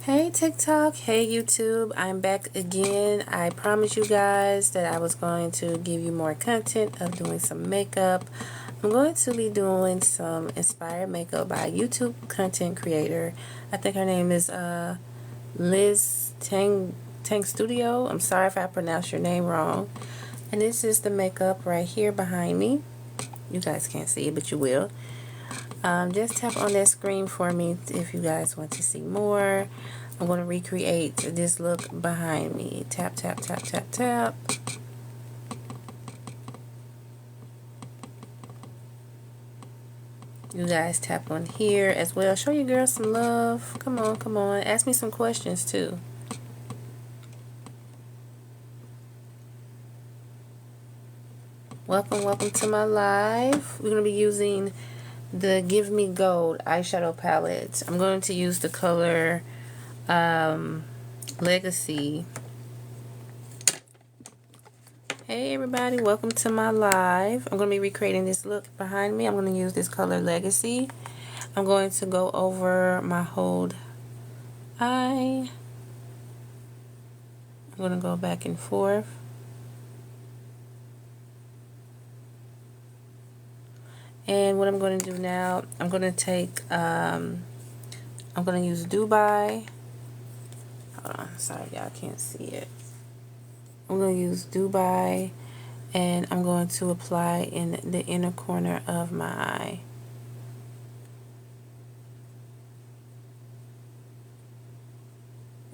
Hey TikTok, hey YouTube, I'm back again. I promised you guys that I was going to give you more content of doing some makeup. I'm going to be doing some inspired makeup by a YouTube content creator. I think her name is Lizettangulostudio. I'm sorry if I pronounced your name wrong. And this is the makeup right here behind me. You guys can't see it, but you will. Just tap on that screen for me if you guys want to see more. I'm going to recreate this look behind me. Tap, tap, tap, tap, tap. You guys tap on here as well. Show your girl some love. Come on, come on. Ask me some questions too. Welcome, welcome to my live. We're going to be using the Give Me Gold eyeshadow palette. I'm going to use the color Legacy. Hey everybody, welcome to my live. I'm going to be recreating this look behind me. I'm going to use this color Legacy. I'm going to go over my whole eye. I'm going to go back and forth. And what I'm going to do now, I'm going to take, I'm going to use Dubai. Hold on, sorry y'all can't see it. I'm going to use Dubai, and I'm going to apply in the inner corner of my eye.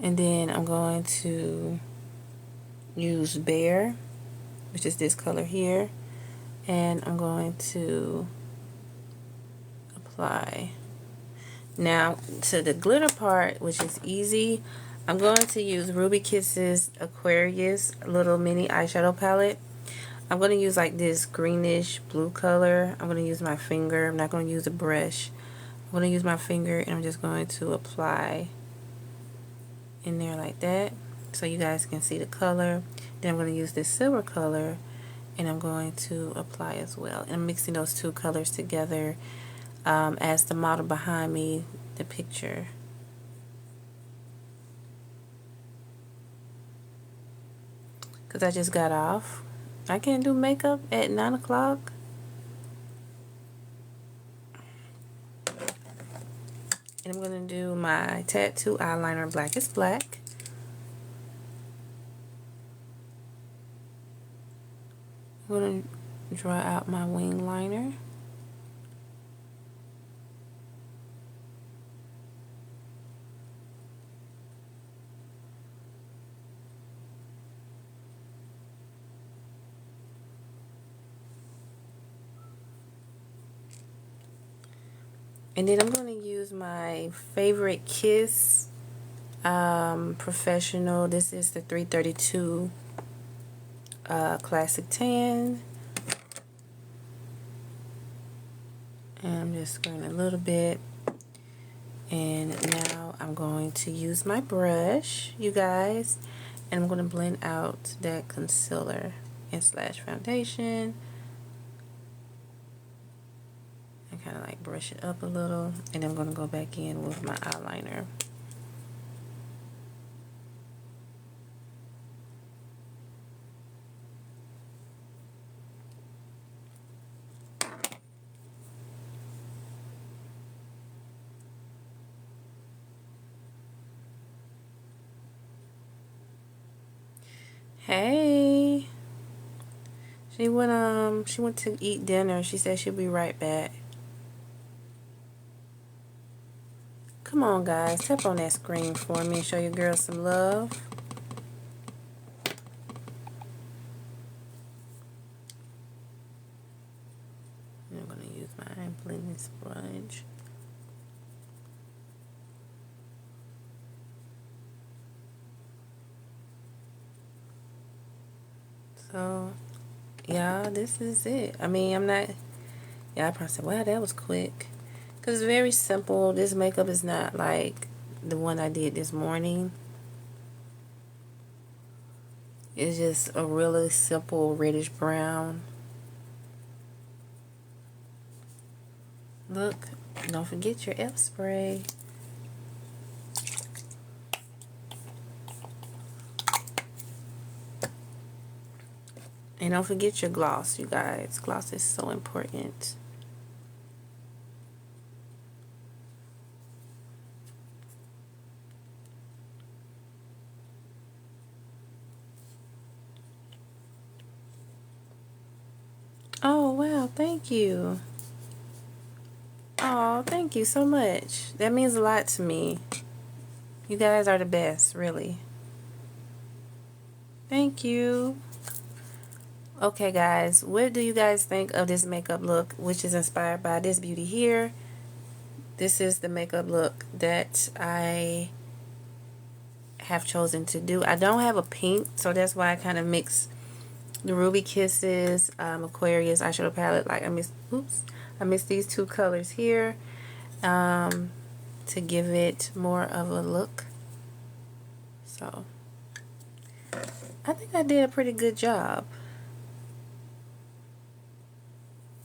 And then I'm going to use Bear, which is this color here, and I'm going to apply. Now to the glitter part, which is easy, I'm going to use Ruby Kisses Aquarius little mini eyeshadow palette. I'm going to use like this greenish blue color. I'm going to use my finger. I'm not going to use a brush. I'm going to use my finger, and I'm just going to apply in there like that so you guys can see the color. Then I'm going to use this silver color, and I'm going to apply as well. And I'm mixing those two colors together as the model behind me, the picture. Because I just got off. I can't do makeup at 9 o'clock. And I'm going to do my tattoo eyeliner, Black is Black. I'm going to draw out my wing liner. And then I'm going to use my favorite Kiss Professional. This is the 332 Classic Tan. And I'm just spraying a little bit. And now I'm going to use my brush, you guys. And I'm going to blend out that concealer and slash foundation. Kind of like brush it up a little, and I'm going to go back in with my eyeliner. Hey, she went to eat dinner. She said she'll be right back. Come on, guys, tap on that screen for me and show your girl some love. And I'm going to use my blending sponge. So, y'all, this is it. I mean, I'm not, y'all probably said, wow, that was quick. Because it's very simple. This makeup is not like the one I did this morning. It's just a really simple reddish brown. Look, don't forget your F spray. And don't forget your gloss, you guys. Gloss is so important. Oh, wow. Thank you. Oh, thank you so much. That means a lot to me. You guys are the best, really. Thank you. Okay, guys. What do you guys think of this makeup look, which is inspired by this beauty here? This is the makeup look that I have chosen to do. I don't have a pink, so that's why I kind of mix the Ruby Kisses Aquarius eyeshadow palette. Like I mixed these two colors here to give it more of a look. So I think I did a pretty good job.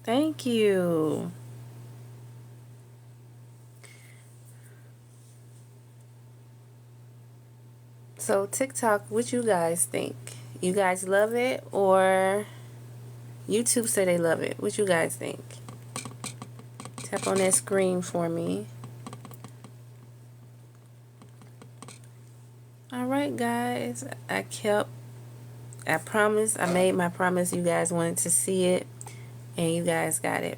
Thank you. So TikTok, what you guys think? You guys love it, or YouTube say they love it? What you guys think? Tap on that screen for me. Alright guys, I promised, I made my promise. You guys wanted to see it, and you guys got it.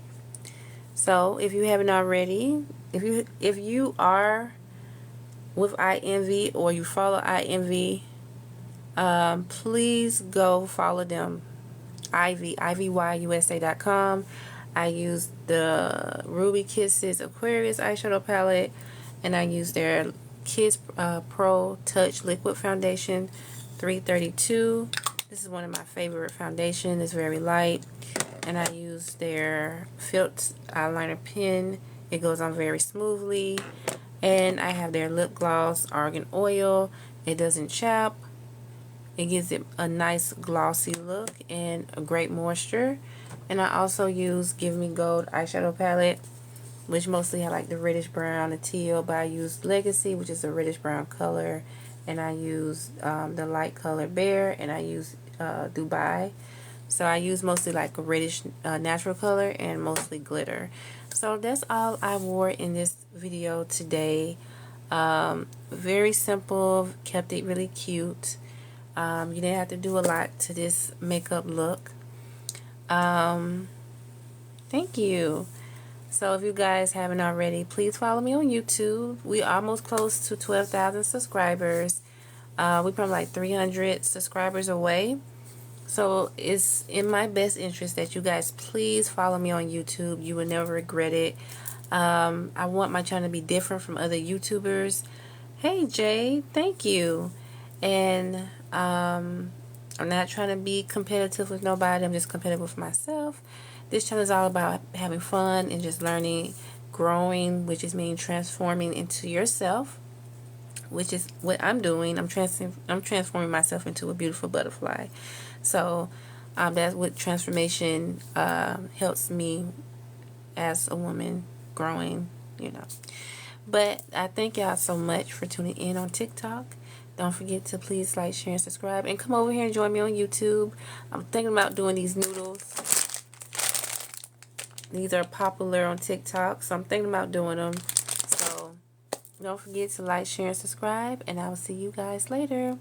So if you haven't already, if you are with INV or you follow INV, please go follow them. IVYUSA.com. I use the Ruby Kisses Aquarius eyeshadow palette, and I use their Kids Pro Touch Liquid Foundation 332. This is one of my favorite foundations. It's very light, and I use their Filtz eyeliner pen. It goes on very smoothly. And I have their lip gloss Argan Oil. It doesn't chap. It gives it a nice glossy look and a great moisture. And I also use Give Me Gold eyeshadow palette, which mostly have like the reddish brown, the teal, but I use Legacy, which is a reddish brown color, and I use the light color Bear, and I use Dubai. So I use mostly like a reddish natural color and mostly glitter. So that's all I wore in this video today. Very simple, kept it really cute. You didn't have to do a lot to this makeup look. Thank you. So if you guys haven't already, please follow me on YouTube. We almost close to 12,000 subscribers. We're probably like 300 subscribers away. So it's in my best interest that you guys please follow me on YouTube. You will never regret it. I want my channel to be different from other YouTubers. Hey Jay, thank you. And I'm not trying to be competitive with nobody. I'm just competitive with myself. This channel is all about having fun and just learning, growing, which is mean transforming into yourself, which is what I'm doing. I'm transforming myself into a beautiful butterfly. So that's what transformation helps me as a woman growing, you know. But I thank y'all so much for tuning in on TikTok. Don't forget to please like, share, and subscribe. And come over here and join me on YouTube. I'm thinking about doing these noodles. These are popular on TikTok, so I'm thinking about doing them. So don't forget to like, share, and subscribe. And I will see you guys later.